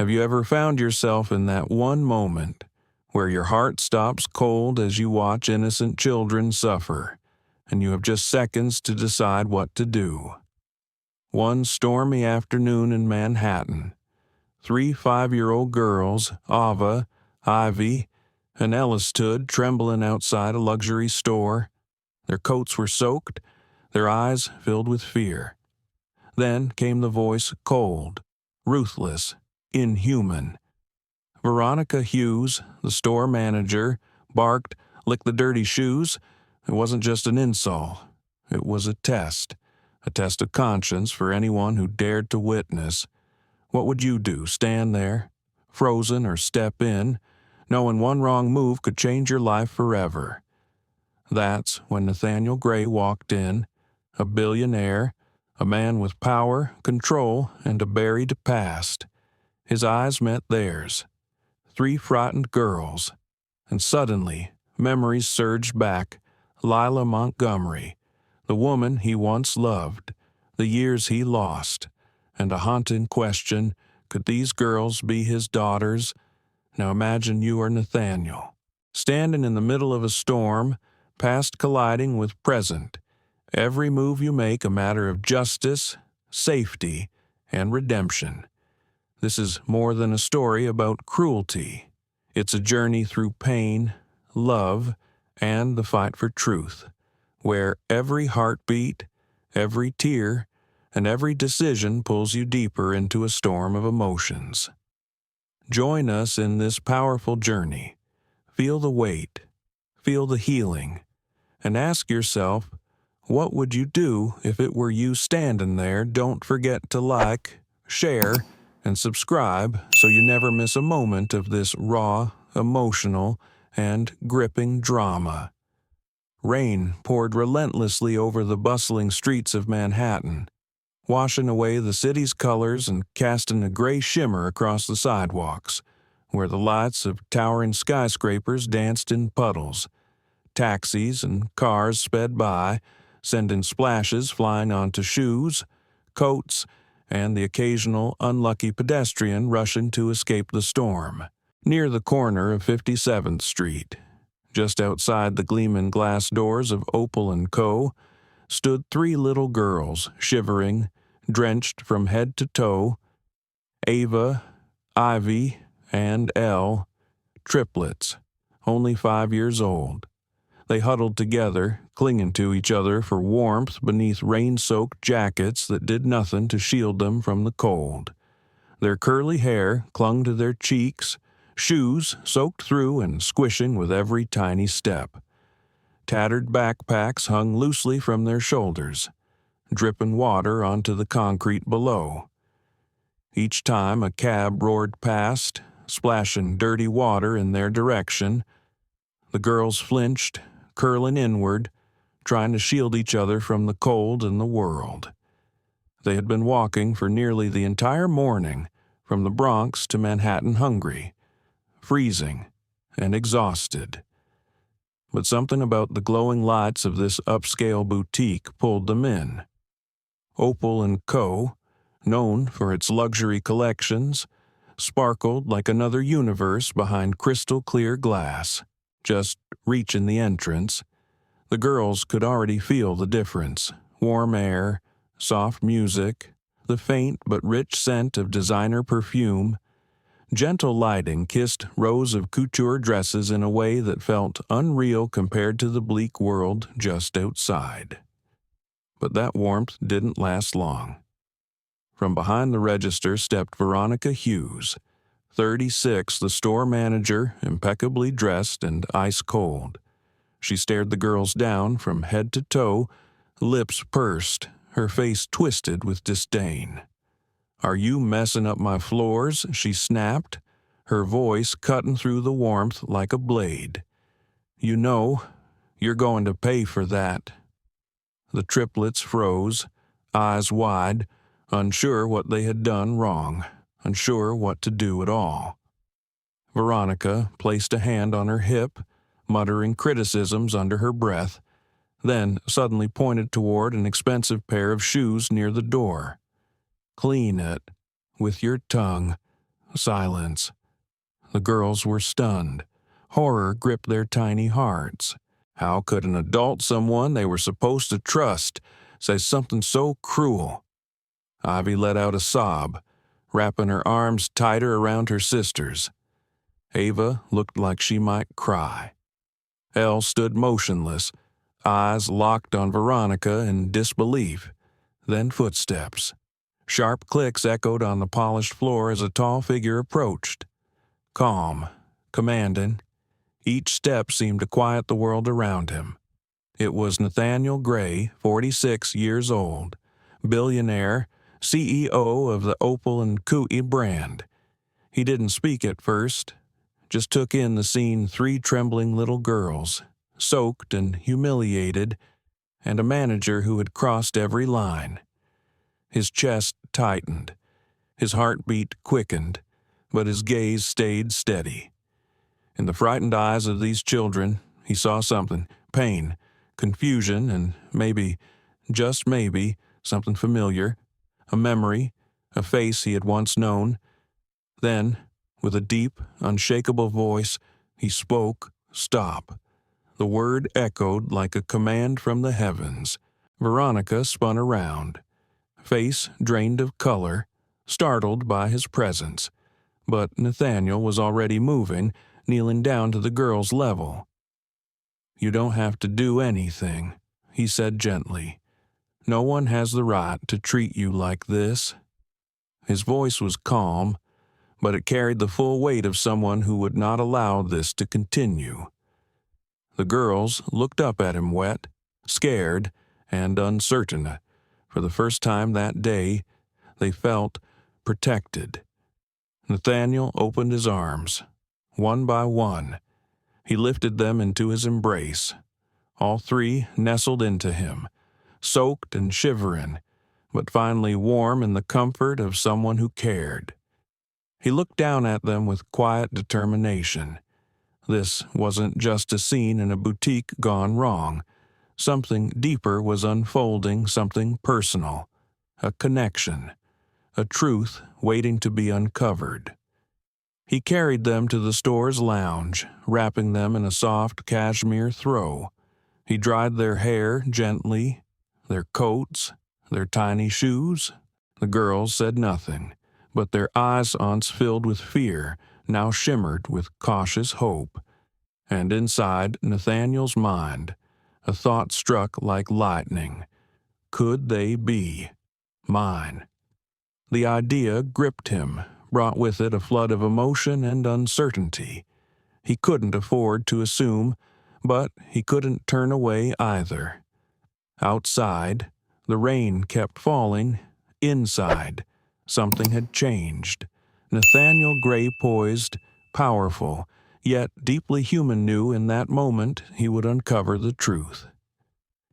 Have you ever found yourself in that one moment where your heart stops cold as you watch innocent children suffer, and you have just seconds to decide what to do? One stormy afternoon in Manhattan, 3 5-year-old girls, Ava, Ivy, and Elle, stood trembling outside a luxury store. Their coats were soaked, their eyes filled with fear. Then came the voice, cold, ruthless, inhuman. Veronica Hughes, the store manager, barked, "Lick the dirty shoes." It wasn't just an insult. It was a test of conscience for anyone who dared to witness. What would you do, stand there, frozen, or step in, knowing one wrong move could change your life forever? That's when Nathaniel Grey walked in, a billionaire, a man with power, control, and a buried past. His eyes met theirs. 3 frightened girls. And suddenly, memories surged back. Lila Montgomery, the woman he once loved, the years he lost, and a haunting question, could these girls be his daughters? Now imagine you are Nathaniel, standing in the middle of a storm, past colliding with present. Every move you make a matter of justice, safety, and redemption. This is more than a story about cruelty. It's a journey through pain, love, and the fight for truth, where every heartbeat, every tear, and every decision pulls you deeper into a storm of emotions. Join us in this powerful journey. Feel the weight, feel the healing, and ask yourself, what would you do if it were you standing there? Don't forget to like, share, and subscribe so you never miss a moment of this raw, emotional, and gripping drama. Rain poured relentlessly over the bustling streets of Manhattan, washing away the city's colors and casting a gray shimmer across the sidewalks, where the lights of towering skyscrapers danced in puddles. Taxis and cars sped by, sending splashes flying onto shoes, coats, and the occasional unlucky pedestrian rushing to escape the storm. Near the corner of 57th Street, just outside the gleaming glass doors of Opal & Co., stood 3 little girls, shivering, drenched from head to toe. Ava, Ivy, and Elle, triplets, only 5 years old. They huddled together, clinging to each other for warmth beneath rain-soaked jackets that did nothing to shield them from the cold. Their curly hair clung to their cheeks, shoes soaked through and squishing with every tiny step. Tattered backpacks hung loosely from their shoulders, dripping water onto the concrete below. Each time a cab roared past, splashing dirty water in their direction, the girls flinched, curling inward, trying to shield each other from the cold and the world. They had been walking for nearly the entire morning, from the Bronx to Manhattan, hungry, freezing, and exhausted. But something about the glowing lights of this upscale boutique pulled them in. Opal & Co., known for its luxury collections, sparkled like another universe behind crystal-clear glass. Just reaching the entrance, the girls could already feel the difference. Warm air, soft music, the faint but rich scent of designer perfume. Gentle lighting kissed rows of couture dresses in a way that felt unreal compared to the bleak world just outside. But that warmth didn't last long. From behind the register stepped Veronica Hughes, 36, the store manager, impeccably dressed and ice-cold. She stared the girls down from head to toe, lips pursed, her face twisted with disdain. "Are you messing up my floors?" she snapped, her voice cutting through the warmth like a blade. "You know, you're going to pay for that." The triplets froze, eyes wide, unsure what they had done wrong, unsure what to do at all. Veronica placed a hand on her hip, muttering criticisms under her breath, then suddenly pointed toward an expensive pair of shoes near the door. "Clean it. With your tongue. Silence. The girls were stunned. Horror gripped their tiny hearts. How could an adult, someone they were supposed to trust, say something so cruel? Ivy let out a sob, wrapping her arms tighter around her sisters. Ava looked like she might cry. Elle stood motionless, eyes locked on Veronica in disbelief. Then footsteps. Sharp clicks echoed on the polished floor as a tall figure approached. Calm, commanding, each step seemed to quiet the world around him. It was Nathaniel Grey, 46 years old, billionaire, CEO of the Opal and Cootie brand. He didn't speak at first, just took in the scene: three trembling little girls, soaked and humiliated, and a manager who had crossed every line. His chest tightened, his heartbeat quickened, but his gaze stayed steady. In the frightened eyes of these children, he saw something: pain, confusion, and maybe, just maybe, something familiar, a memory, a face he had once known. Then, with a deep, unshakable voice, he spoke, "Stop." The word echoed like a command from the heavens. Veronica spun around, face drained of color, startled by his presence. But Nathaniel was already moving, kneeling down to the girl's level. "You don't have to do anything," he said gently. "No one has the right to treat you like this." His voice was calm, but it carried the full weight of someone who would not allow this to continue. The girls looked up at him wet, scared, and uncertain. For the first time that day, they felt protected. Nathaniel opened his arms. One by one, he lifted them into his embrace. All three nestled into him, soaked and shivering, but finally warm in the comfort of someone who cared. He looked down at them with quiet determination. This wasn't just a scene in a boutique gone wrong. Something deeper was unfolding, something personal, a connection, a truth waiting to be uncovered. He carried them to the store's lounge, wrapping them in a soft cashmere throw. He dried their hair gently, their coats, their tiny shoes. The girls said nothing, but their eyes, once filled with fear, now shimmered with cautious hope. And inside Nathaniel's mind, a thought struck like lightning. Could they be mine? The idea gripped him, brought with it a flood of emotion and uncertainty. He couldn't afford to assume, but he couldn't turn away either. Outside, the rain kept falling. Inside, something had changed. Nathaniel Grey poised, powerful, yet deeply human, knew in that moment he would uncover the truth.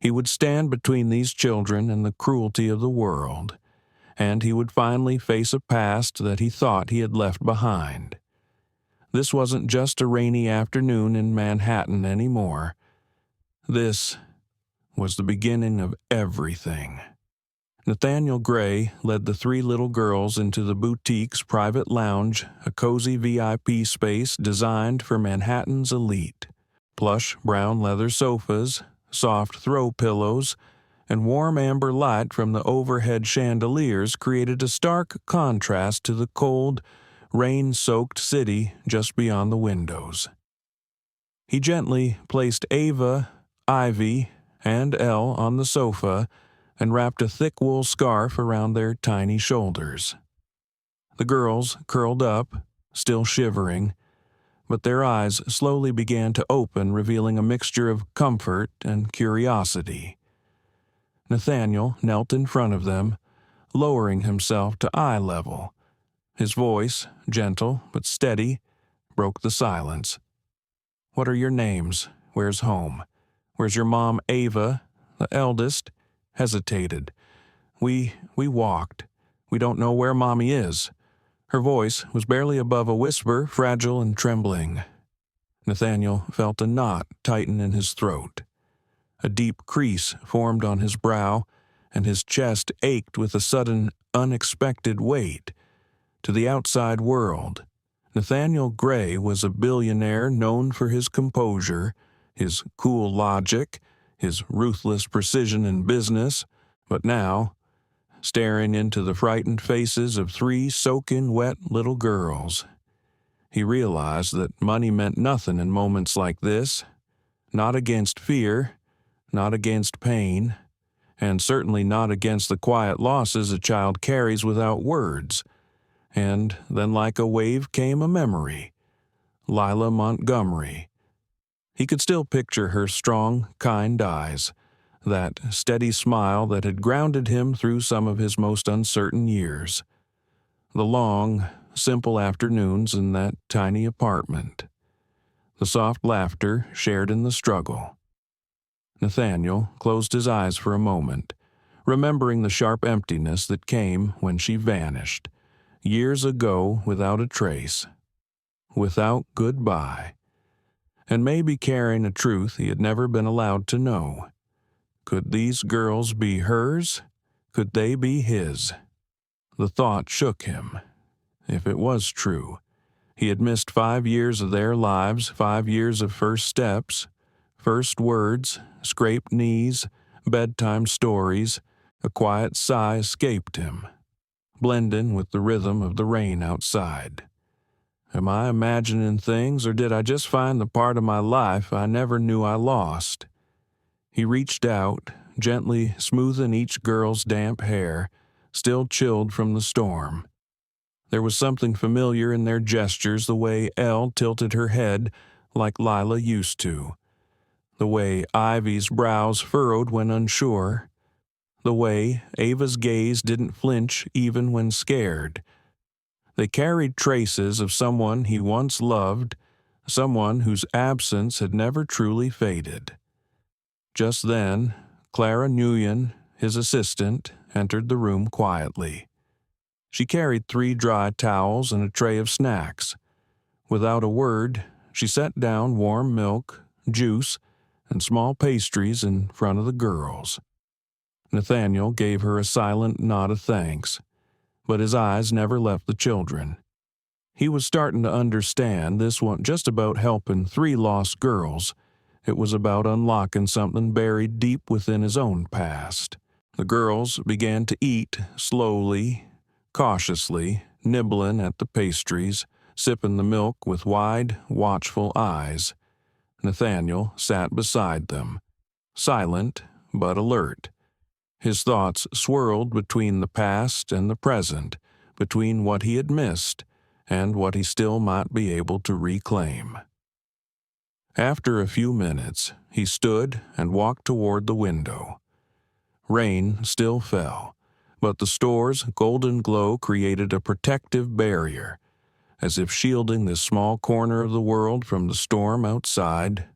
He would stand between these children and the cruelty of the world, and he would finally face a past that he thought he had left behind. This wasn't just a rainy afternoon in Manhattan anymore. This was the beginning of everything. Nathaniel Grey led the three little girls into the boutique's private lounge, a cozy VIP space designed for Manhattan's elite. Plush brown leather sofas, soft throw pillows, and warm amber light from the overhead chandeliers created a stark contrast to the cold, rain-soaked city just beyond the windows. He gently placed Ava, Ivy, and Elle on the sofa and wrapped a thick wool scarf around their tiny shoulders. The girls curled up, still shivering, but their eyes slowly began to open, revealing a mixture of comfort and curiosity. Nathaniel knelt in front of them, lowering himself to eye level. His voice, gentle but steady, broke the silence. "What are your names? Where's home? Where's your mom, Ava?" The eldest hesitated. We walked. We don't know where Mommy is." Her voice was barely above a whisper, fragile and trembling. Nathaniel felt a knot tighten in his throat. A deep crease formed on his brow, and his chest ached with a sudden, unexpected weight. To the outside world, Nathaniel Grey was a billionaire known for his composure, his cool logic, his ruthless precision in business, but now, staring into the frightened faces of 3 soaking wet little girls, he realized that money meant nothing in moments like this, not against fear, not against pain, and certainly not against the quiet losses a child carries without words. And then like a wave came a memory. Lila Montgomery. He could still picture her strong, kind eyes, that steady smile that had grounded him through some of his most uncertain years. The long, simple afternoons in that tiny apartment. The soft laughter shared in the struggle. Nathaniel closed his eyes for a moment, remembering the sharp emptiness that came when she vanished, years ago without a trace, without goodbye, and maybe carrying a truth he had never been allowed to know. Could these girls be hers? Could they be his? The thought shook him. If it was true, he had missed 5 years of their lives, 5 years of first steps, first words, scraped knees, bedtime stories. A quiet sigh escaped him, blending with the rhythm of the rain outside. Am I imagining things, or did I just find the part of my life I never knew I lost? He reached out, gently smoothing each girl's damp hair, still chilled from the storm. There was something familiar in their gestures, the way Elle tilted her head like Lila used to, the way Ivy's brows furrowed when unsure, the way Ava's gaze didn't flinch even when scared. They carried traces of someone he once loved, someone whose absence had never truly faded. Just then, Clara Nguyen, his assistant, entered the room quietly. She carried 3 dry towels and a tray of snacks. Without a word, she set down warm milk, juice, and small pastries in front of the girls. Nathaniel gave her a silent nod of thanks, but his eyes never left the children. He was starting to understand this wasn't just about helping 3 lost girls. It was about unlocking something buried deep within his own past. The girls began to eat slowly, cautiously, nibbling at the pastries, sipping the milk with wide, watchful eyes. Nathaniel sat beside them, silent but alert. His thoughts swirled between the past and the present, between what he had missed and what he still might be able to reclaim. After a few minutes, he stood and walked toward the window. Rain still fell, but the store's golden glow created a protective barrier, as if shielding this small corner of the world from the storm outside.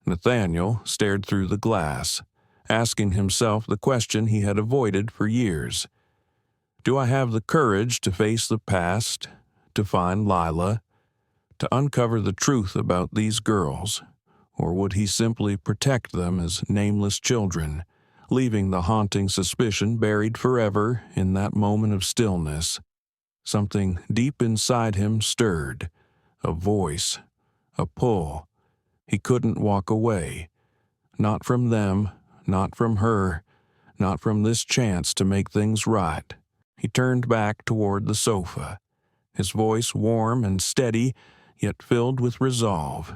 Nathaniel stared through the glass, asking himself the question he had avoided for years. Do I have the courage to face the past, to find Lila, to uncover the truth about these girls, or would he simply protect them as nameless children, leaving the haunting suspicion buried forever in that moment of stillness? Something deep inside him stirred, a voice, a pull. He couldn't walk away, not from them, not from her, not from this chance to make things right. He turned back toward the sofa, his voice warm and steady, yet filled with resolve.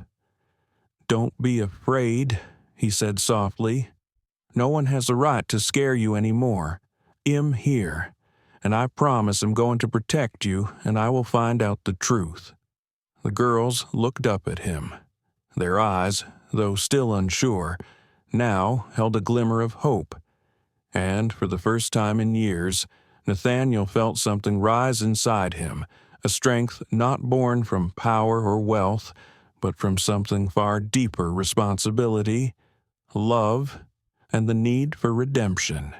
"Don't be afraid," he said softly. "No one has a right to scare you anymore. I'm here, and I promise I'm going to protect you, and I will find out the truth." The girls looked up at him. Their eyes, though still unsure, now held a glimmer of hope. And for the first time in years, Nathaniel felt something rise inside him, a strength not born from power or wealth, but from something far deeper: responsibility, love, and the need for redemption.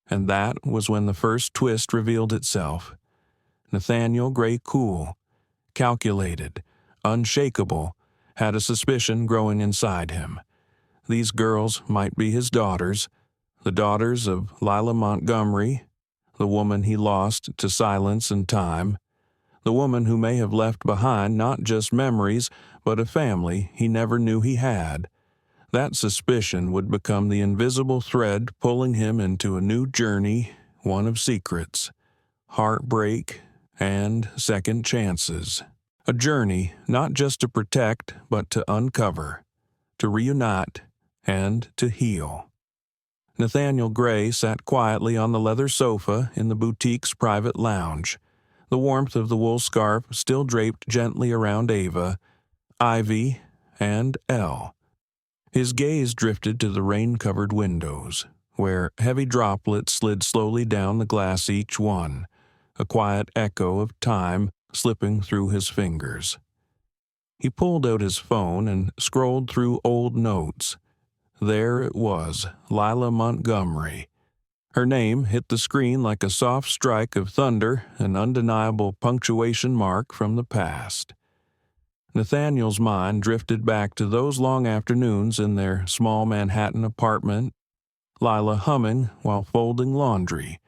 And that was when the first twist revealed itself. Nathaniel Grey, cool, calculated, unshakable, had a suspicion growing inside him. These girls might be his daughters, the daughters of Lila Montgomery, the woman he lost to silence and time, the woman who may have left behind not just memories, but a family he never knew he had. That suspicion would become the invisible thread pulling him into a new journey, one of secrets, heartbreak, and second chances. A journey not just to protect, but to uncover, to reunite, and to heal. Nathaniel Grey sat quietly on the leather sofa in the boutique's private lounge, the warmth of the wool scarf still draped gently around Ava, Ivy, and Elle. His gaze drifted to the rain-covered windows, where heavy droplets slid slowly down the glass each one, a quiet echo of time slipping through his fingers. He pulled out his phone and scrolled through old notes. There it was, Lila Montgomery. Her name hit the screen like a soft strike of thunder, an undeniable punctuation mark from the past. Nathaniel's mind drifted back to those long afternoons in their small Manhattan apartment, Lila humming while folding laundry,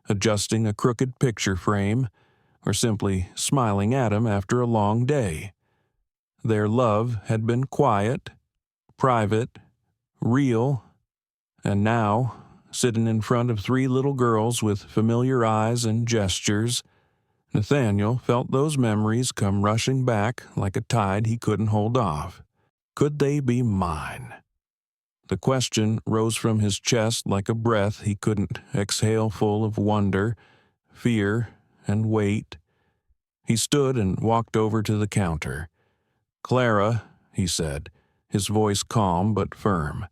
adjusting a crooked picture frame, or simply smiling at him after a long day. Their love had been quiet, private, real, and now, sitting in front of three little girls with familiar eyes and gestures, Nathaniel felt those memories come rushing back like a tide he couldn't hold off. Could they be mine? The question rose from his chest like a breath he couldn't exhale, full of wonder, fear, and weight. He stood and walked over to the counter. "Clara," he said, his voice calm but firm,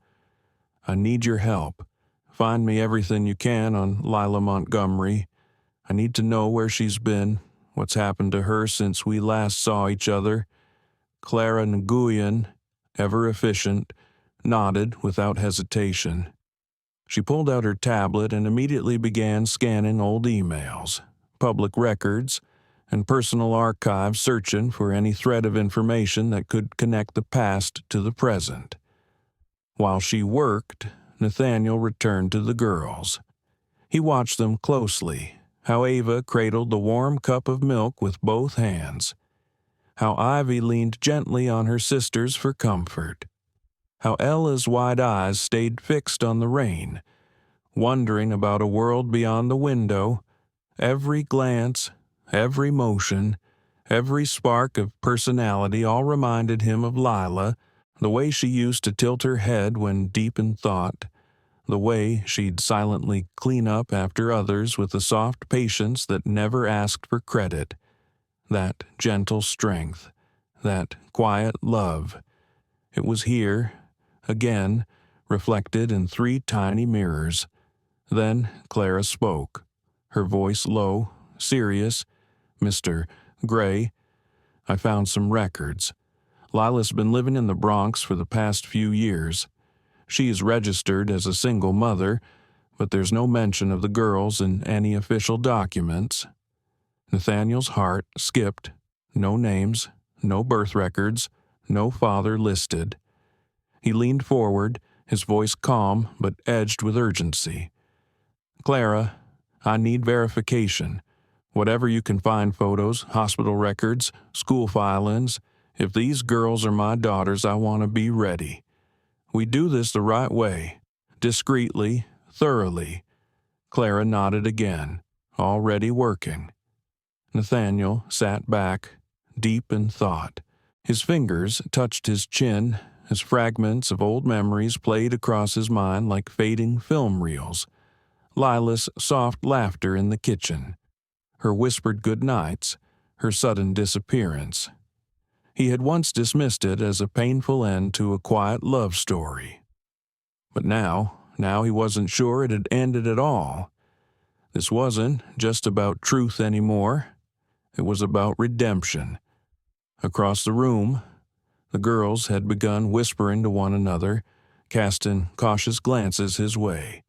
"I need your help. Find me everything you can on Lila Montgomery. I need to know where she's been, what's happened to her since we last saw each other." Clara Nguyen, ever efficient, nodded without hesitation. She pulled out her tablet and immediately began scanning old emails, public records, and personal archives, searching for any thread of information that could connect the past to the present. While she worked, Nathaniel returned to the girls. He watched them closely, how Ava cradled the warm cup of milk with both hands, how Ivy leaned gently on her sisters for comfort, how Ella's wide eyes stayed fixed on the rain, wondering about a world beyond the window. Every glance, every motion, every spark of personality all reminded him of Lila, the way she used to tilt her head when deep in thought, the way she'd silently clean up after others with a soft patience that never asked for credit, that gentle strength, that quiet love. It was here, again, reflected in three tiny mirrors. Then Clara spoke, her voice low, serious. "Mr. Grey, I found some records. Lila's been living in the Bronx for the past few years. She is registered as a single mother, but there's no mention of the girls in any official documents." Nathaniel's heart skipped. No names, no birth records, no father listed. He leaned forward, his voice calm but edged with urgency. "Clara, I need verification. Whatever you can find, photos, hospital records, school filings. If these girls are my daughters, I want to be ready. We do this the right way, discreetly, thoroughly." Clara nodded again, already working. Nathaniel sat back, deep in thought. His fingers touched his chin as fragments of old memories played across his mind like fading film reels. Lila's soft laughter in the kitchen, her whispered good nights, her sudden disappearance. He had once dismissed it as a painful end to a quiet love story. But now he wasn't sure it had ended at all. This wasn't just about truth anymore. It was about redemption. Across the room, the girls had begun whispering to one another, casting cautious glances his way.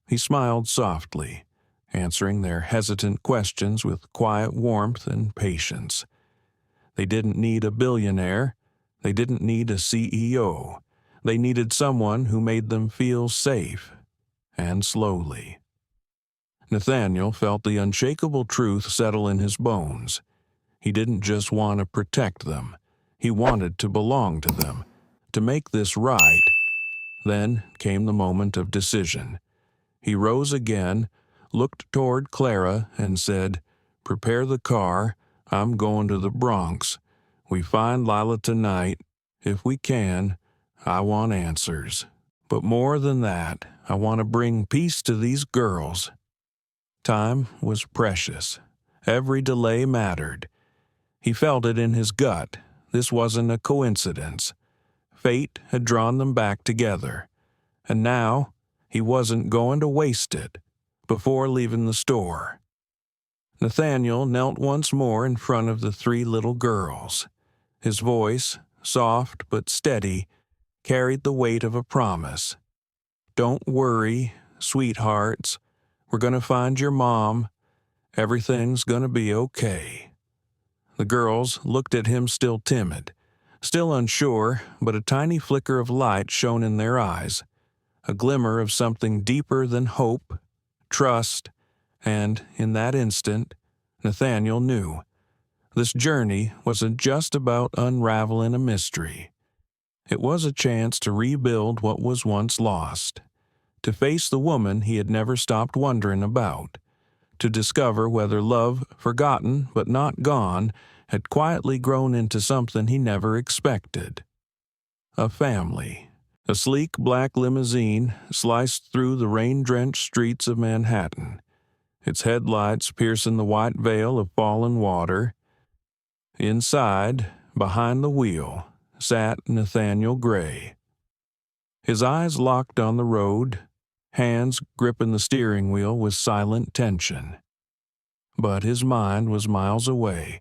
He smiled softly, answering their hesitant questions with quiet warmth and patience. They didn't need a billionaire. They didn't need a CEO. They needed someone who made them feel safe, and slowly. Nathaniel felt the unshakable truth settle in his bones. He didn't just want to protect them. He wanted to belong to them, to make this right. Then came the moment of decision. He rose again, looked toward Clara, and said, "Prepare the car. I'm going to the Bronx. We find Lila tonight. If we can, I want answers. But more than that, I want to bring peace to these girls." Time was precious. Every delay mattered. He felt it in his gut. This wasn't a coincidence. Fate had drawn them back together. And now, he wasn't going to waste it. Before leaving the store, Nathaniel knelt once more in front of the three little girls. His voice, soft but steady, carried the weight of a promise. "Don't worry, sweethearts. We're going to find your mom. Everything's going to be okay." The girls looked at him still timid, still unsure, but a tiny flicker of light shone in their eyes, a glimmer of something deeper than hope, trust, and, in that instant, Nathaniel knew. This journey wasn't just about unraveling a mystery. It was a chance to rebuild what was once lost, to face the woman he had never stopped wondering about, to discover whether love, forgotten but not gone, had quietly grown into something he never expected. A family. A sleek black limousine sliced through the rain-drenched streets of Manhattan, its headlights piercing the white veil of fallen water. Inside, behind the wheel, sat Nathaniel Grey. His eyes locked on the road, hands gripping the steering wheel with silent tension. But his mind was miles away,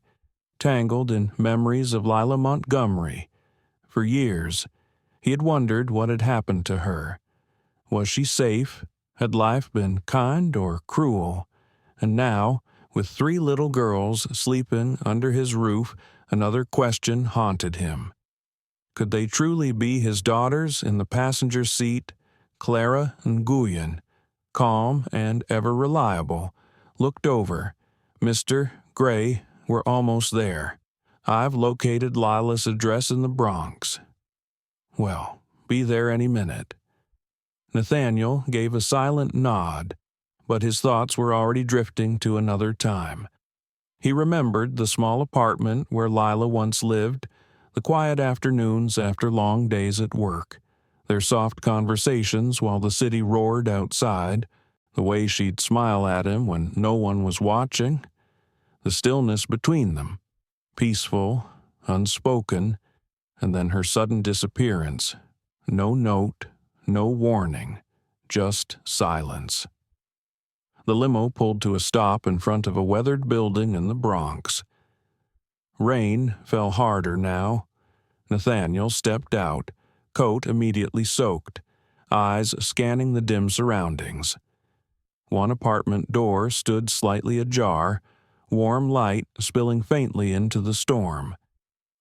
tangled in memories of Lila Montgomery. For years, he had wondered what had happened to her. Was she safe? Had life been kind or cruel? And now, with three little girls sleeping under his roof, another question haunted him. Could they truly be his daughters in the passenger seat? Clara and Guyon, calm and ever reliable, looked over. "Mr. Grey, we're almost there. I've located Lila's address in the Bronx." "Well, be there any minute." Nathaniel gave a silent nod, but his thoughts were already drifting to another time. He remembered the small apartment where Lila once lived, the quiet afternoons after long days at work, their soft conversations while the city roared outside, the way she'd smile at him when no one was watching, the stillness between them, peaceful, unspoken, and then her sudden disappearance. No note, no warning, just silence. The limo pulled to a stop in front of a weathered building in the Bronx. Rain fell harder now. Nathaniel stepped out, coat immediately soaked, eyes scanning the dim surroundings. One apartment door stood slightly ajar, warm light spilling faintly into the storm.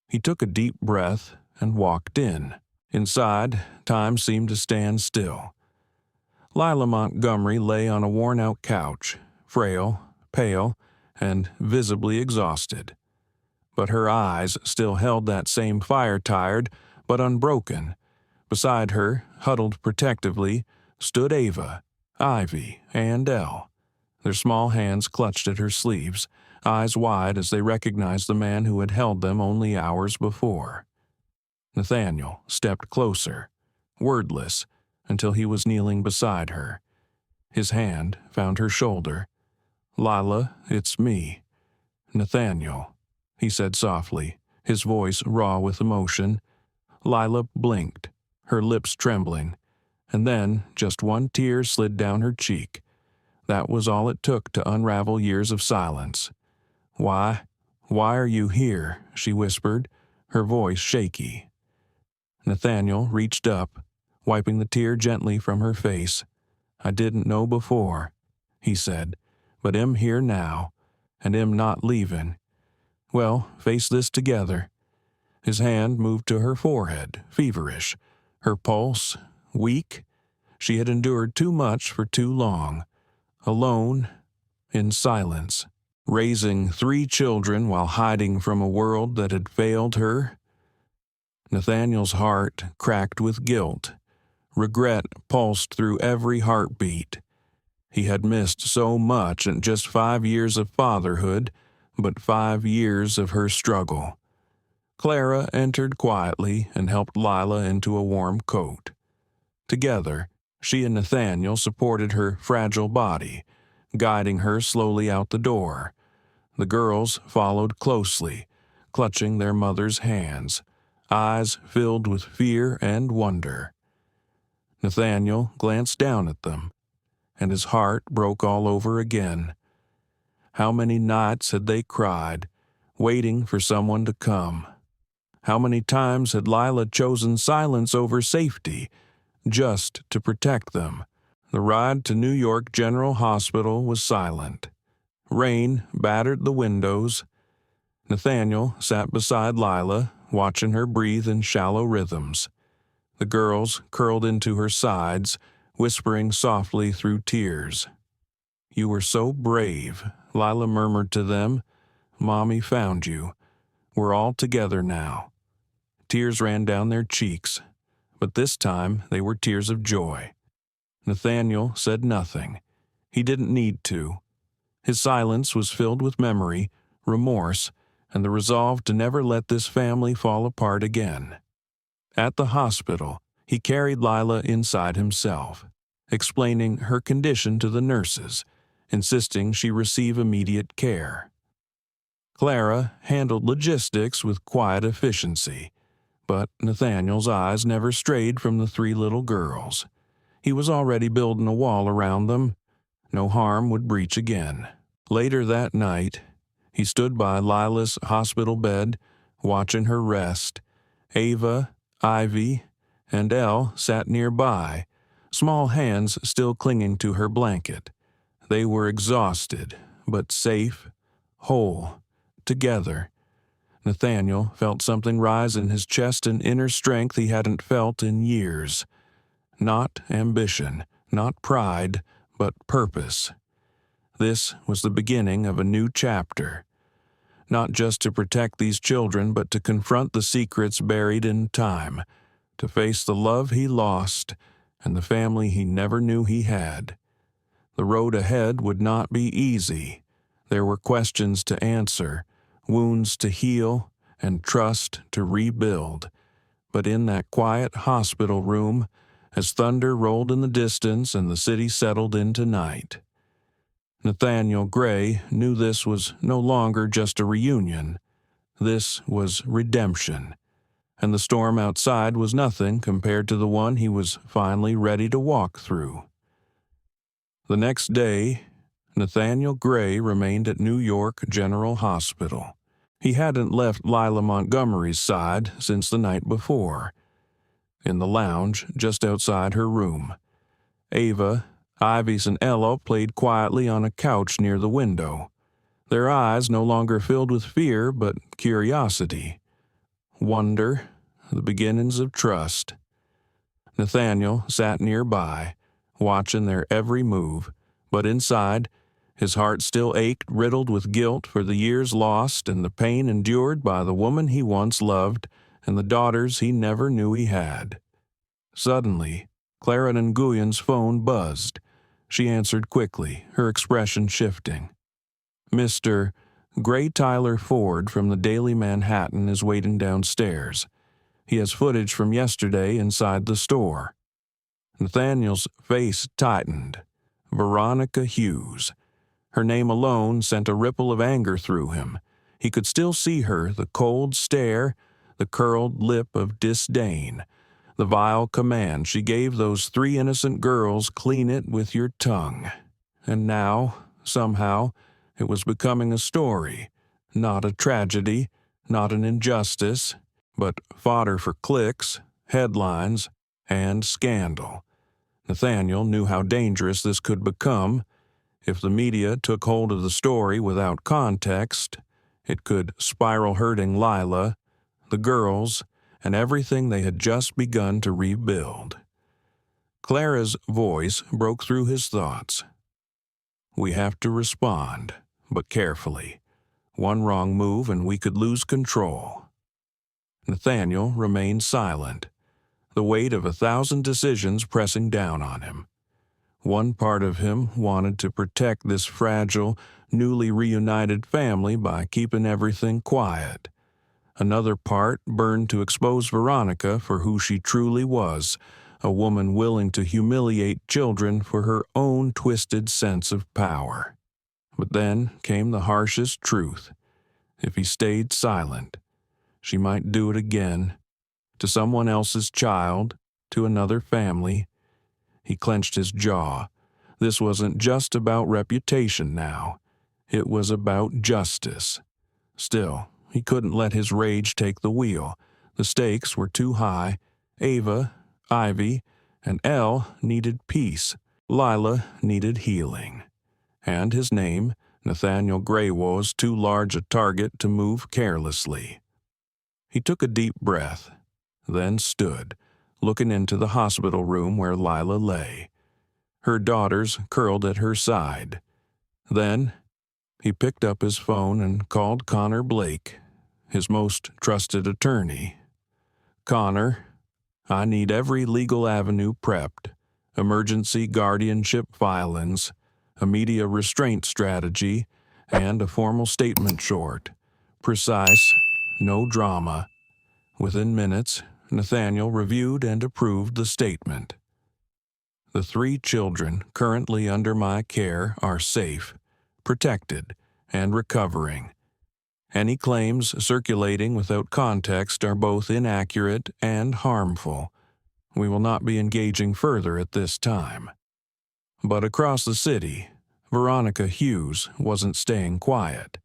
He took a deep breath and walked in. Inside, time seemed to stand still. Lila Montgomery lay on a worn-out couch, frail, pale, and visibly exhausted. But her eyes still held that same fire-tired but unbroken. Beside her, huddled protectively, stood Ava, Ivy, and Elle. Their small hands clutched at her sleeves, eyes wide as they recognized the man who had held them only hours before. Nathaniel stepped closer, wordless, until he was kneeling beside her. His hand found her shoulder. "Lila, it's me." "Nathaniel," he said softly, his voice raw with emotion. Lila blinked, her lips trembling, and then just one tear slid down her cheek. That was all it took to unravel years of silence. Why are you here?" she whispered, her voice shaky. Nathaniel reached up, wiping the tear gently from her face. "I didn't know before," he said, "but am here now, and am not leaving. Well, face this together." His hand moved to her forehead, feverish, her pulse weak. She had endured too much for too long. Alone, in silence, raising 3 children while hiding from a world that had failed her. Nathaniel's heart cracked with guilt. Regret pulsed through every heartbeat. He had missed so much in just 5 years of fatherhood, but 5 years of her struggle. Clara entered quietly and helped Lila into a warm coat. Together, she and Nathaniel supported her fragile body, guiding her slowly out the door. The girls followed closely, clutching their mother's hands, eyes filled with fear and wonder. Nathaniel glanced down at them, and his heart broke all over again. How many nights had they cried, waiting for someone to come? How many times had Lila chosen silence over safety, just to protect them? The ride to New York General Hospital was silent. Rain battered the windows. Nathaniel sat beside Lila, watching her breathe in shallow rhythms. The girls curled into her sides, whispering softly through tears. "You were so brave," Lila murmured to them. "Mommy found you. We're all together now." Tears ran down their cheeks, but this time they were tears of joy. Nathaniel said nothing. He didn't need to. His silence was filled with memory, remorse, and the resolve to never let this family fall apart again. At the hospital, he carried Lila inside himself, explaining her condition to the nurses, insisting she receive immediate care. Clara handled logistics with quiet efficiency, but Nathaniel's eyes never strayed from the 3 little girls. He was already building a wall around them. No harm would breach again. Later that night, he stood by Lila's hospital bed, watching her rest. Ava, Ivy, and Elle sat nearby, small hands still clinging to her blanket. They were exhausted, but safe, whole, together. Nathaniel felt something rise in his chest, an inner strength he hadn't felt in years. Not ambition, not pride, but purpose. This was the beginning of a new chapter. Not just to protect these children, but to confront the secrets buried in time, to face the love he lost and the family he never knew he had. The road ahead would not be easy. There were questions to answer, wounds to heal, and trust to rebuild. But in that quiet hospital room, as thunder rolled in the distance and the city settled into night, Nathaniel Grey knew this was no longer just a reunion. This was redemption, and the storm outside was nothing compared to the one he was finally ready to walk through. The next day, Nathaniel Grey remained at New York General Hospital. He hadn't left Lila Montgomery's side since the night before. In the lounge just outside her room, Ava, Ivy's, and Elle played quietly on a couch near the window, their eyes no longer filled with fear but curiosity, wonder, the beginnings of trust. Nathaniel sat nearby, watching their every move, but inside, his heart still ached, riddled with guilt for the years lost and the pain endured by the woman he once loved and the daughters he never knew he had. Suddenly, Clara Nguyen's phone buzzed. She answered quickly, her expression shifting. "Mr. Gray Tyler Ford from the Daily Manhattan is waiting downstairs. He has footage from yesterday inside the store." Nathaniel's face tightened. Veronica Hughes. Her name alone sent a ripple of anger through him. He could still see her, the cold stare, the curled lip of disdain, the vile command she gave those 3 innocent girls, "Clean it with your tongue." And now, somehow, it was becoming a story, not a tragedy, not an injustice, but fodder for clicks, headlines, and scandal. Nathaniel knew how dangerous this could become. If the media took hold of the story without context, it could spiral, hurting Lila, the girls, and everything they had just begun to rebuild. Clara's voice broke through his thoughts. We have to respond, but carefully. One wrong move and we could lose control." Nathaniel remained silent, the weight of 1,000 decisions pressing down on him. One part of him wanted to protect this fragile, newly reunited family by keeping everything quiet. Another part burned to expose Veronica for who she truly was, a woman willing to humiliate children for her own twisted sense of power. But then came the harshest truth. If he stayed silent, she might do it again, to someone else's child, to another family. He clenched his jaw. This wasn't just about reputation now. It was about justice. Still, he couldn't let his rage take the wheel. The stakes were too high. Ava, Ivy, and Elle needed peace. Lila needed healing. And his name, Nathaniel Grey, was too large a target to move carelessly. He took a deep breath, then stood, looking into the hospital room where Lila lay. Her daughters curled at her side. Then he picked up his phone and called Connor Blake, his most trusted attorney. "Connor, I need every legal avenue prepped, emergency guardianship filings, a media restraint strategy, and a formal statement short. Precise, no drama." Within minutes, Nathaniel reviewed and approved the statement. "The 3 children currently under my care are safe, protected, and recovering. Any claims circulating without context are both inaccurate and harmful. We will not be engaging further at this time." But across the city, Veronica Hughes wasn't staying quiet.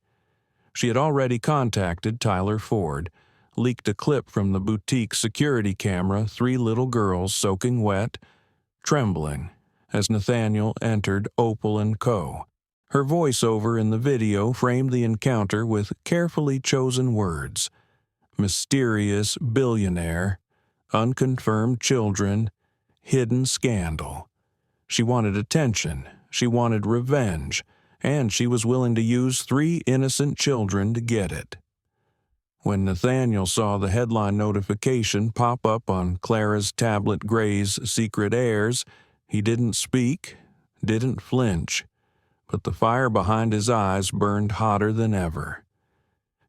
She had already contacted Tyler Ford, leaked a clip from the boutique security camera, 3 little girls soaking wet, trembling, as Nathaniel entered Opal & Co. Her voiceover in the video framed the encounter with carefully chosen words: mysterious billionaire, unconfirmed children, hidden scandal. She wanted attention, she wanted revenge, and she was willing to use 3 innocent children to get it. When Nathaniel saw the headline notification pop up on Clara's tablet Grey's secret heirs, he didn't speak, didn't flinch, but the fire behind his eyes burned hotter than ever.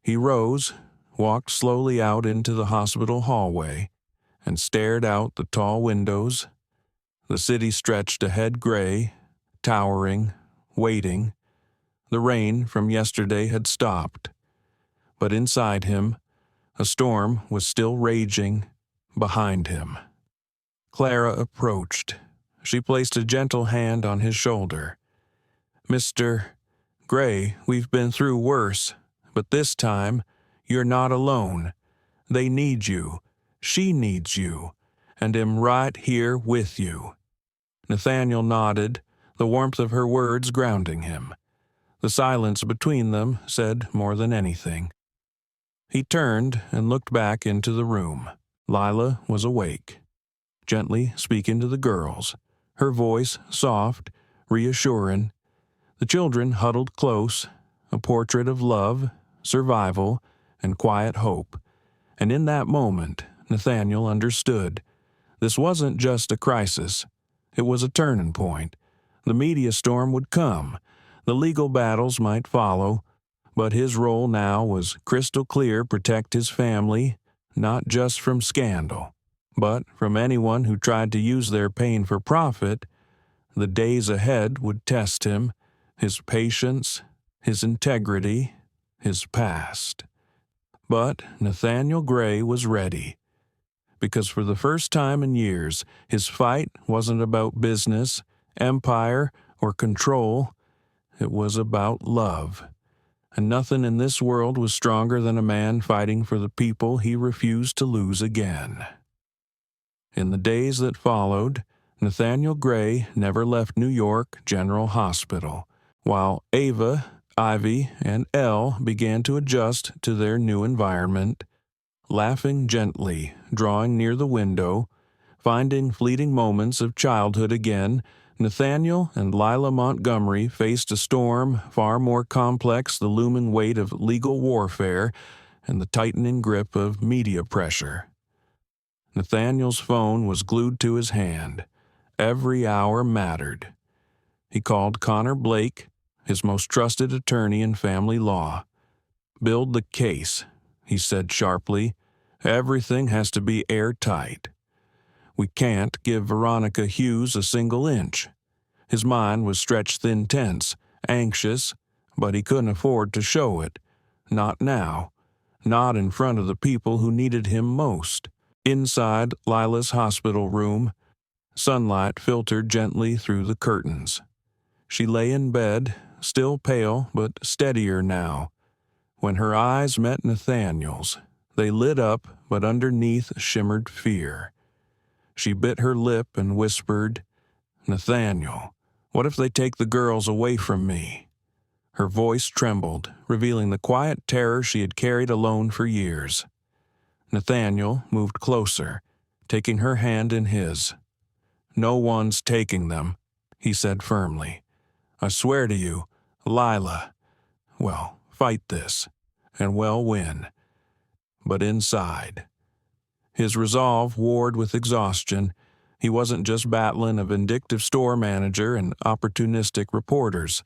He rose, walked slowly out into the hospital hallway, and stared out the tall windows. The city stretched ahead gray, towering, waiting. The rain from yesterday had stopped. But inside him, a storm was still raging behind him. Clara approached. She placed a gentle hand on his shoulder. "Mr. Grey, we've been through worse, but this time, you're not alone. They need you. She needs you, and am right here with you." Nathaniel nodded, the warmth of her words grounding him. The silence between them said more than anything. He turned and looked back into the room. Lila was awake, gently speaking to the girls, her voice soft, reassuring. The children huddled close, a portrait of love, survival, and quiet hope. And in that moment, Nathaniel understood. This wasn't just a crisis. It was a turning point. The media storm would come. The legal battles might follow. But his role now was crystal clear: protect his family, not just from scandal, but from anyone who tried to use their pain for profit. The days ahead would test him, his patience, his integrity, his past. But Nathaniel Grey was ready, because for the first time in years, his fight wasn't about business, empire, or control. It was about love. And nothing in this world was stronger than a man fighting for the people he refused to lose again. In the days that followed, Nathaniel Grey never left New York General Hospital, while Ava, Ivy, and Elle began to adjust to their new environment, laughing gently, drawing near the window, finding fleeting moments of childhood again. Nathaniel and Lila Montgomery faced a storm far more complex, the looming weight of legal warfare and the tightening grip of media pressure. Nathaniel's phone was glued to his hand. Every hour mattered. He called Connor Blake, his most trusted attorney in family law. "Build the case," he said sharply. "Everything has to be airtight. We can't give Veronica Hughes a single inch." His mind was stretched thin tense, anxious, but he couldn't afford to show it. Not now. Not in front of the people who needed him most. Inside Lila's hospital room, sunlight filtered gently through the curtains. She lay in bed, still pale but steadier now. When her eyes met Nathaniel's, they lit up, but underneath shimmered fear. She bit her lip and whispered, "Nathaniel, what if they take the girls away from me?" Her voice trembled, revealing the quiet terror she had carried alone for years. Nathaniel moved closer, taking her hand in his. "No one's taking them," he said firmly. "I swear to you, Lila, well, fight this, and we'll win." But inside, his resolve warred with exhaustion. He wasn't just battling a vindictive store manager and opportunistic reporters.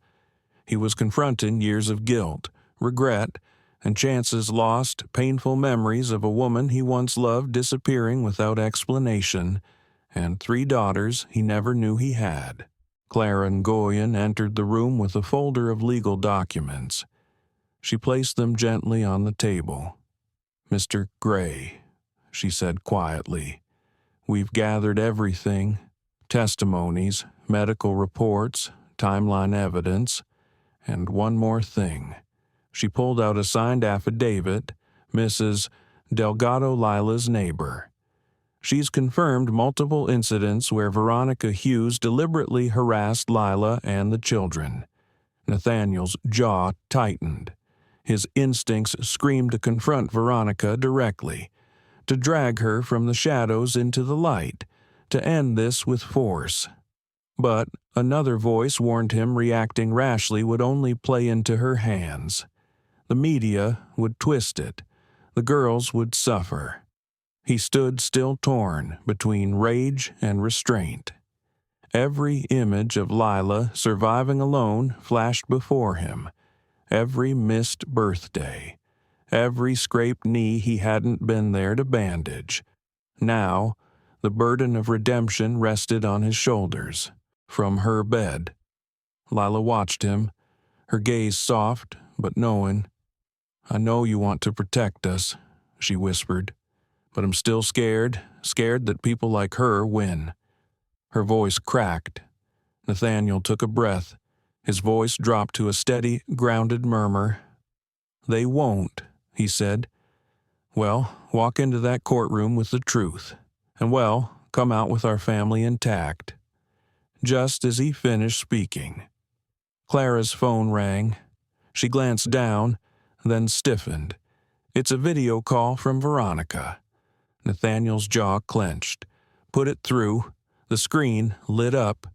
He was confronting years of guilt, regret, and chances lost, painful memories of a woman he once loved disappearing without explanation, and 3 daughters he never knew he had. Clara Ngoyan entered the room with a folder of legal documents. She placed them gently on the table. "Mr. Grey," she said quietly, "we've gathered everything, testimonies, medical reports, timeline evidence, and one more thing." She pulled out a signed affidavit, Mrs. Delgado, Lila's neighbor. "She's confirmed multiple incidents where Veronica Hughes deliberately harassed Lila and the children." Nathaniel's jaw tightened. His instincts screamed to confront Veronica directly, to drag her from the shadows into the light, to end this with force. But another voice warned him reacting rashly would only play into her hands. The media would twist it. The girls would suffer. He stood still, torn between rage and restraint. Every image of Lila surviving alone flashed before him. Every missed birthday. Every scraped knee he hadn't been there to bandage. Now, the burden of redemption rested on his shoulders. From her bed, Lila watched him, her gaze soft but knowing. "I know you want to protect us," she whispered, "but I'm still scared that people like her win." Her voice cracked. Nathaniel took a breath. His voice dropped to a steady, grounded murmur. "They won't," he said. "Well, walk into that courtroom with the truth, and come out with our family intact." Just as he finished speaking, Clara's phone rang. She glanced down, then stiffened. "It's a video call from Veronica." Nathaniel's jaw clenched. Put it through. The screen lit up.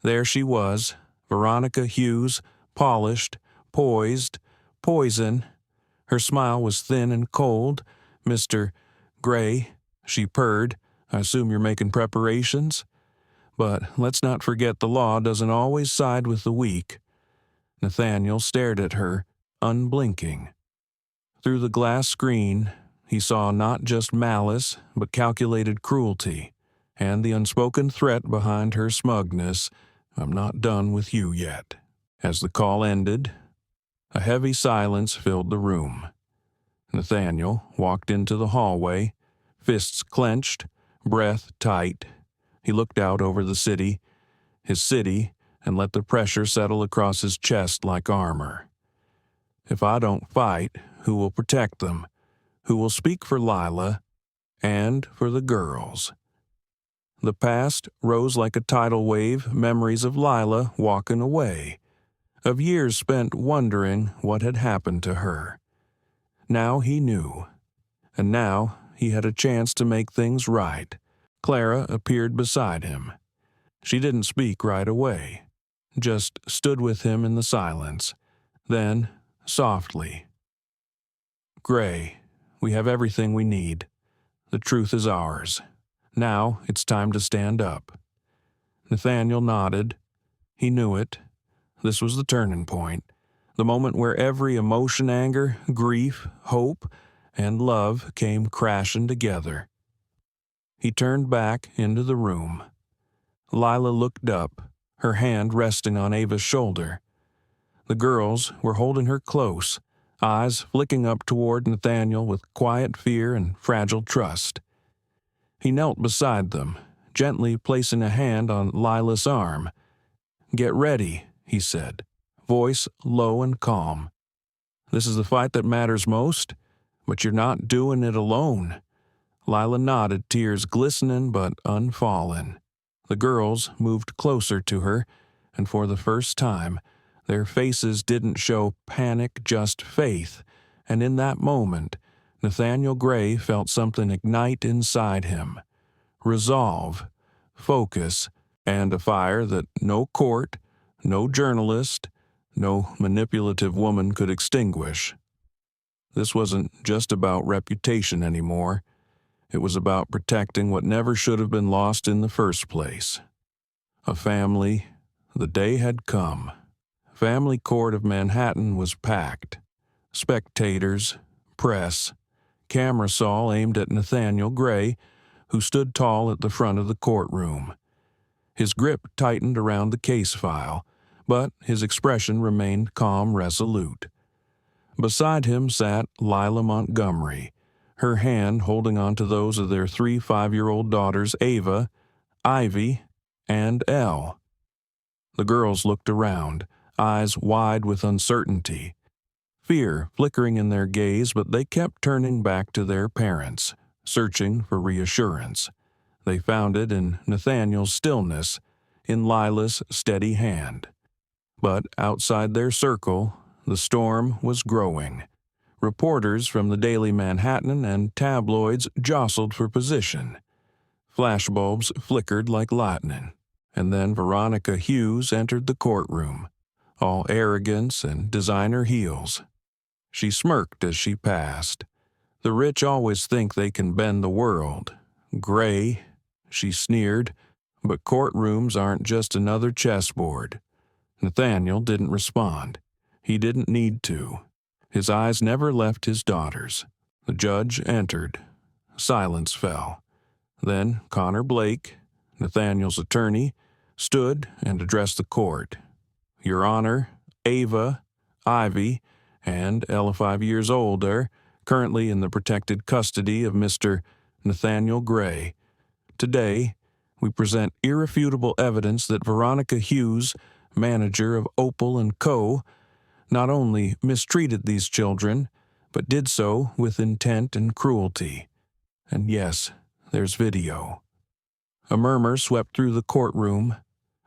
There she was, Veronica Hughes, polished, poised, poison. Her smile was thin and cold. "Mr. Grey," she purred, "I assume you're making preparations? But let's not forget the law doesn't always side with the weak." Nathaniel stared at her, unblinking. Through the glass screen, he saw not just malice, but calculated cruelty, and the unspoken threat behind her smugness, "I'm not done with you yet." As the call ended, a heavy silence filled the room. Nathaniel walked into the hallway, fists clenched, breath tight. He looked out over the city, his city, and let the pressure settle across his chest like armor. If I don't fight, who will protect them? Who will speak for Lila and for the girls? The past rose like a tidal wave, memories of Lila walking away, of years spent wondering what had happened to her. Now he knew, and now he had a chance to make things right. Clara appeared beside him. She didn't speak right away, just stood with him in the silence. Then, softly, "Gray, we have everything we need. The truth is ours. Now it's time to stand up." Nathaniel nodded. He knew it. This was the turning point, the moment where every emotion, anger, grief, hope, and love came crashing together. He turned back into the room. Lila looked up, her hand resting on Ava's shoulder. The girls were holding her close, eyes flicking up toward Nathaniel with quiet fear and fragile trust. He knelt beside them, gently placing a hand on Lila's arm. "Get ready," he said, voice low and calm. "This is the fight that matters most, but you're not doing it alone." Lila nodded, tears glistening but unfallen. The girls moved closer to her, and for the first time, their faces didn't show panic, just faith, and in that moment, Nathaniel Grey felt something ignite inside him. Resolve, focus, and a fire that no court, no journalist, no manipulative woman could extinguish. This wasn't just about reputation anymore. It was about protecting what never should have been lost in the first place. A family. The day had come. Family Court of Manhattan was packed. Spectators, press, camera saw aimed at Nathaniel Grey, who stood tall at the front of the courtroom. His grip tightened around the case file, but his expression remained calm, resolute. Beside him sat Lila Montgomery, her hand holding onto those of their 3 5-year-old daughters Ava, Ivy, and Elle. The girls looked around, eyes wide with uncertainty, fear flickering in their gaze, but they kept turning back to their parents, searching for reassurance. They found it in Nathaniel's stillness, in Lila's steady hand. But outside their circle, the storm was growing. Reporters from the Daily Manhattan and tabloids jostled for position. Flashbulbs flickered like lightning, and then Veronica Hughes entered the courtroom, all arrogance and designer heels. She smirked as she passed. The rich always think they can bend the world. "Gray," she sneered, "but courtrooms aren't just another chessboard." Nathaniel didn't respond. He didn't need to. His eyes never left his daughters. The judge entered. Silence fell. Then Connor Blake, Nathaniel's attorney, stood and addressed the court. "Your Honor, Ava, Ivy, and Elle, 5 years old, are currently in the protected custody of Mr. Nathaniel Grey. Today, we present irrefutable evidence that Veronica Hughes, manager of Opal & Co., not only mistreated these children, but did so with intent and cruelty. And yes, there's video." A murmur swept through the courtroom.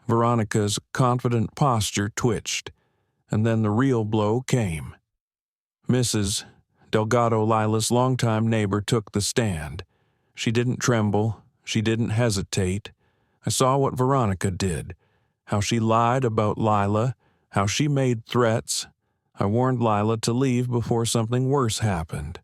Veronica's confident posture twitched, and then the real blow came. Mrs. Delgado, Lila's longtime neighbor, took the stand. She didn't tremble. She didn't hesitate. I saw what Veronica did, how she lied about Lila, how she made threats. I warned Lila to leave before something worse happened.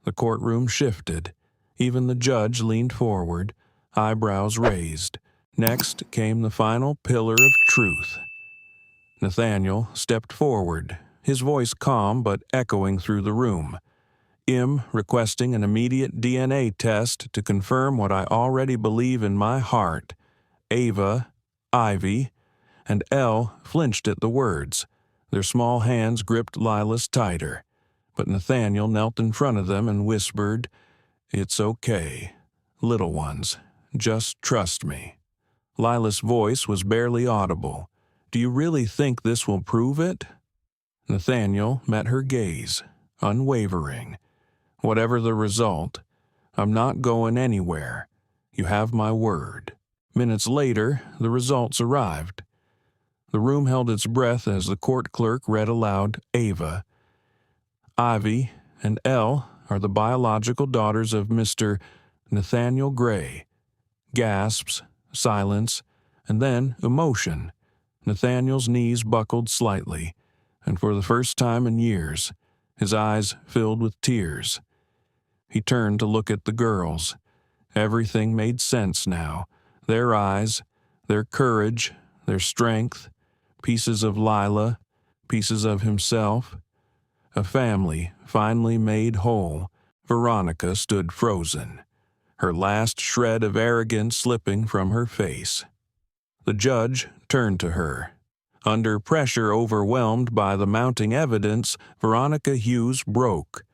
The courtroom shifted. Even the judge leaned forward, eyebrows raised. Next came the final pillar of truth. Nathaniel stepped forward, his voice calm but echoing through the room. Requesting an immediate DNA test to confirm what I already believe in my heart. Ava, Ivy, and Elle flinched at the words. Their small hands gripped Lila's tighter, but Nathaniel knelt in front of them and whispered, "It's okay. Little ones, just trust me." Lila's voice was barely audible. "Do you really think this will prove it?" Nathaniel met her gaze, unwavering. "Whatever the result, I'm not going anywhere. You have my word." Minutes later, the results arrived. The room held its breath as the court clerk read aloud, "Ava, Ivy, and Elle are the biological daughters of Mr. Nathaniel Grey." Gasps, silence, and then emotion. Nathaniel's knees buckled slightly, and for the first time in years, his eyes filled with tears. He turned to look at the girls. Everything made sense now. Their eyes, their courage, their strength, pieces of Lila, pieces of himself. A family finally made whole. Veronica stood frozen, her last shred of arrogance slipping from her face. The judge turned to her. Under pressure overwhelmed by the mounting evidence, Veronica Hughes broke.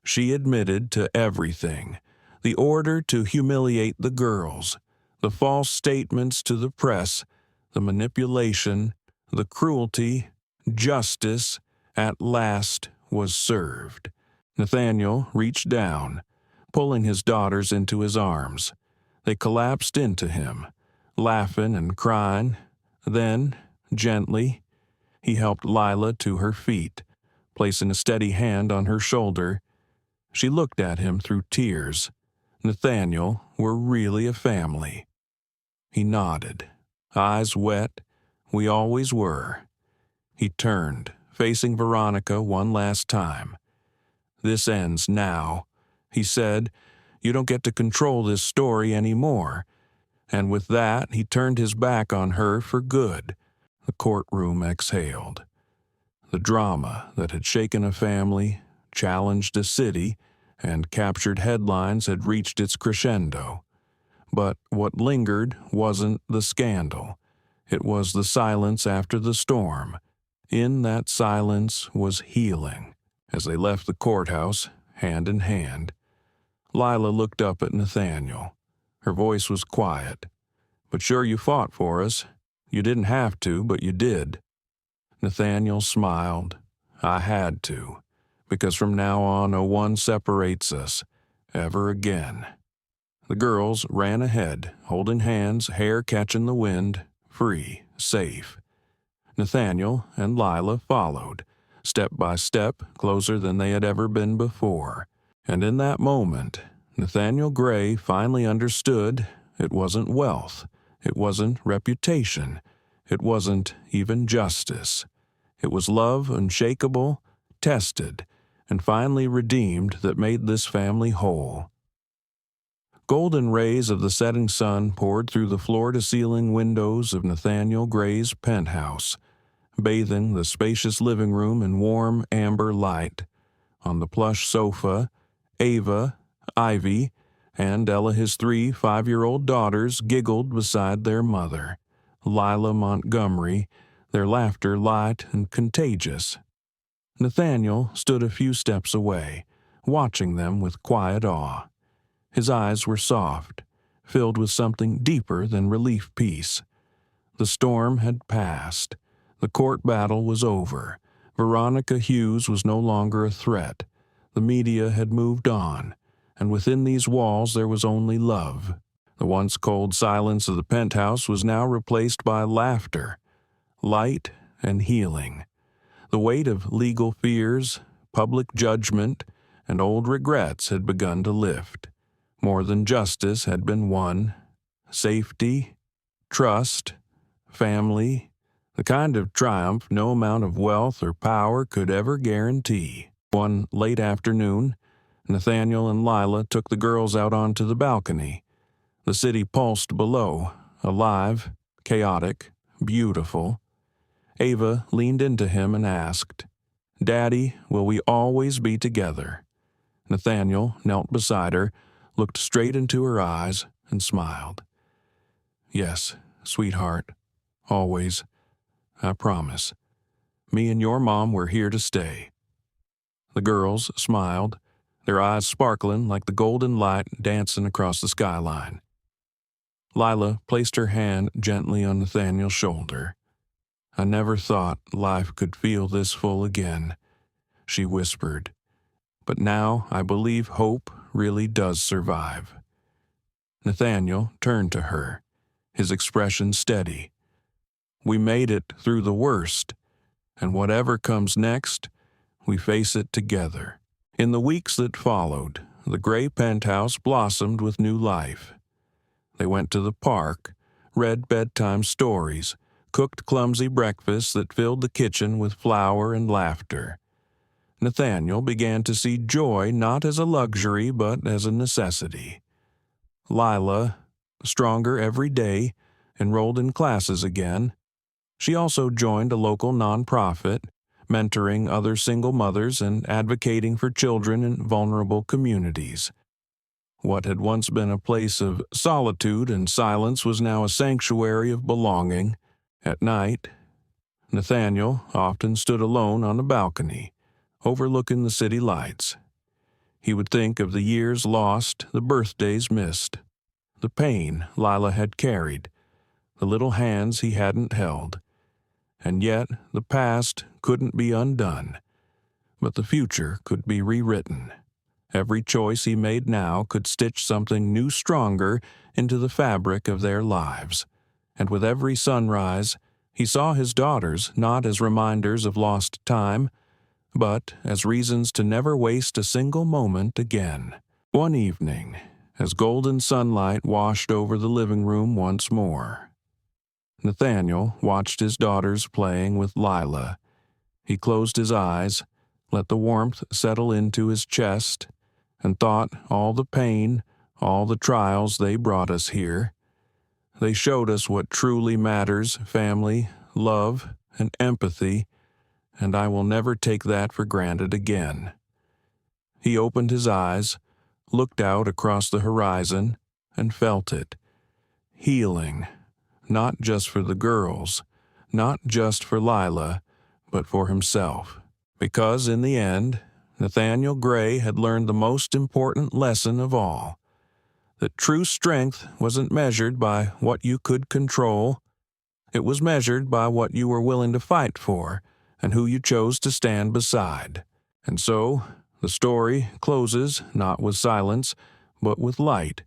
She admitted to everything: the order to humiliate the girls, the false statements to the press, the manipulation, the cruelty. Justice, at last, was served. Nathaniel reached down, pulling his daughters into his arms. They collapsed into him, laughing and crying. Then, gently, he helped Lila to her feet, placing a steady hand on her shoulder. She looked at him through tears. Nathaniel, we're really a family. He nodded, eyes wet. We always were. He turned, facing Veronica one last time. This ends now, he said. You don't get to control this story anymore. And with that, he turned his back on her for good. The courtroom exhaled. The drama that had shaken a family, challenged a city, and captured headlines had reached its crescendo. But what lingered wasn't the scandal. It was the silence after the storm. In that silence was healing. As they left the courthouse, hand in hand, Lila looked up at Nathaniel. Her voice was quiet. But sure, you fought for us. You didn't have to, but you did. Nathaniel smiled. I had to, because from now on no one separates us, ever again. The girls ran ahead, holding hands, hair catching the wind, free, safe. Nathaniel and Lila followed, step by step, closer than they had ever been before. And in that moment, Nathaniel Grey finally understood it wasn't wealth, it wasn't reputation, it wasn't even justice. It was love unshakable, tested, and finally redeemed that made this family whole. Golden rays of the setting sun poured through the floor-to-ceiling windows of Nathaniel Grey's penthouse, bathing the spacious living room in warm amber light. On the plush sofa, Ava, Ivy, and Elle, his 3 5-year-old daughters, giggled beside their mother, Lila Montgomery, their laughter light and contagious. Nathaniel stood a few steps away, watching them with quiet awe. His eyes were soft, filled with something deeper than relief peace. The storm had passed. The court battle was over. Veronica Hughes was no longer a threat. The media had moved on, and within these walls there was only love. The once cold silence of the penthouse was now replaced by laughter, light and healing. The weight of legal fears, public judgment, and old regrets had begun to lift. More than justice had been won. Safety, trust, family, the kind of triumph no amount of wealth or power could ever guarantee. One late afternoon, Nathaniel and Lila took the girls out onto the balcony. The city pulsed below, alive, chaotic, beautiful. Ava leaned into him and asked, "Daddy, will we always be together?" Nathaniel knelt beside her, looked straight into her eyes, and smiled. "Yes, sweetheart, always. I promise. Me and your mom were here to stay." The girls smiled, their eyes sparkling like the golden light dancing across the skyline. Lila placed her hand gently on Nathaniel's shoulder. "I never thought life could feel this full again," she whispered. "But now I believe hope really does survive." Nathaniel turned to her, his expression steady. "We made it through the worst, and whatever comes next, we face it together." In the weeks that followed, the Grey penthouse blossomed with new life. They went to the park, read bedtime stories, cooked clumsy breakfasts that filled the kitchen with flour and laughter. Nathaniel began to see joy not as a luxury but as a necessity. Lila, stronger every day, enrolled in classes again. She also joined a local nonprofit, mentoring other single mothers and advocating for children in vulnerable communities. What had once been a place of solitude and silence was now a sanctuary of belonging. At night, Nathaniel often stood alone on a balcony, overlooking the city lights. He would think of the years lost, the birthdays missed, the pain Lila had carried, the little hands he hadn't held. And yet the past couldn't be undone, but the future could be rewritten. Every choice he made now could stitch something new stronger into the fabric of their lives. And with every sunrise, he saw his daughters not as reminders of lost time, but as reasons to never waste a single moment again. One evening, as golden sunlight washed over the living room once more, Nathaniel watched his daughters playing with Lila. He closed his eyes, let the warmth settle into his chest, and thought all the pain, all the trials they brought us here. They showed us what truly matters: family, love, and empathy, and I will never take that for granted again. He opened his eyes, looked out across the horizon, and felt it. Healing, not just for the girls, not just for Lila, but for himself. Because in the end, Nathaniel Grey had learned the most important lesson of all: that true strength wasn't measured by what you could control. It was measured by what you were willing to fight for and who you chose to stand beside. And so, the story closes not with silence, but with light,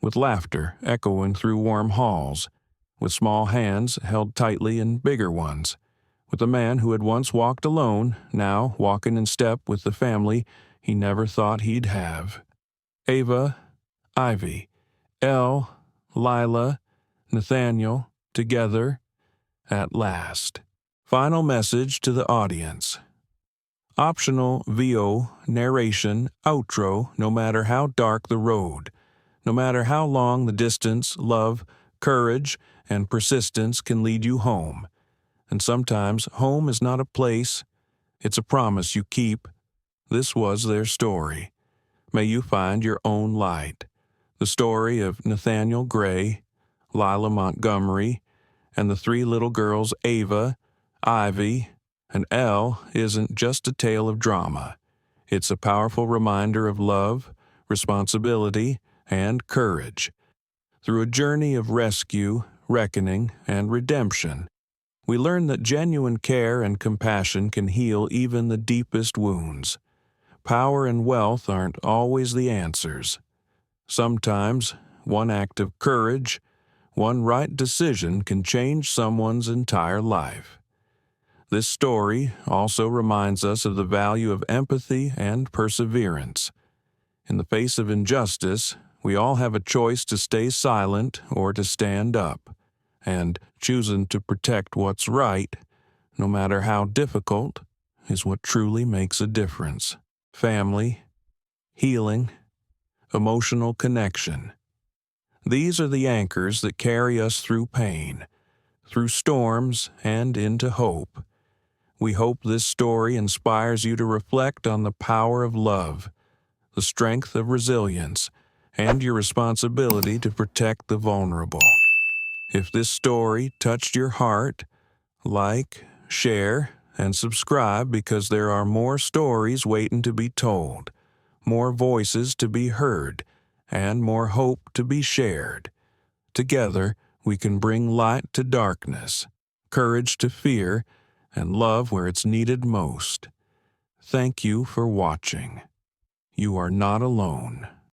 with laughter echoing through warm halls, with small hands held tightly in bigger ones, with a man who had once walked alone, now walking in step with the family he never thought he'd have. Ava, Ivy, Elle, Lila, Nathaniel, together, at last. Final message to the audience. Optional VO, narration, outro, no matter how dark the road, no matter how long the distance, love, courage, and persistence can lead you home. And sometimes home is not a place, it's a promise you keep. This was their story. May you find your own light. The story of Nathaniel Grey, Lila Montgomery, and the three little girls Ava, Ivy, and Elle isn't just a tale of drama. It's a powerful reminder of love, responsibility, and courage. Through a journey of rescue, reckoning, and redemption, we learn that genuine care and compassion can heal even the deepest wounds. Power and wealth aren't always the answers. Sometimes, one act of courage, one right decision can change someone's entire life. This story also reminds us of the value of empathy and perseverance. In the face of injustice, we all have a choice to stay silent or to stand up. And choosing to protect what's right, no matter how difficult, is what truly makes a difference. Family, healing, emotional connection. These are the anchors that carry us through pain, through storms, and into hope. We hope this story inspires you to reflect on the power of love, the strength of resilience, and your responsibility to protect the vulnerable. If this story touched your heart, like, share, and subscribe, because there are more stories waiting to be told, more voices to be heard, and more hope to be shared. Together, we can bring light to darkness, courage to fear, and love where it's needed most. Thank you for watching. You are not alone.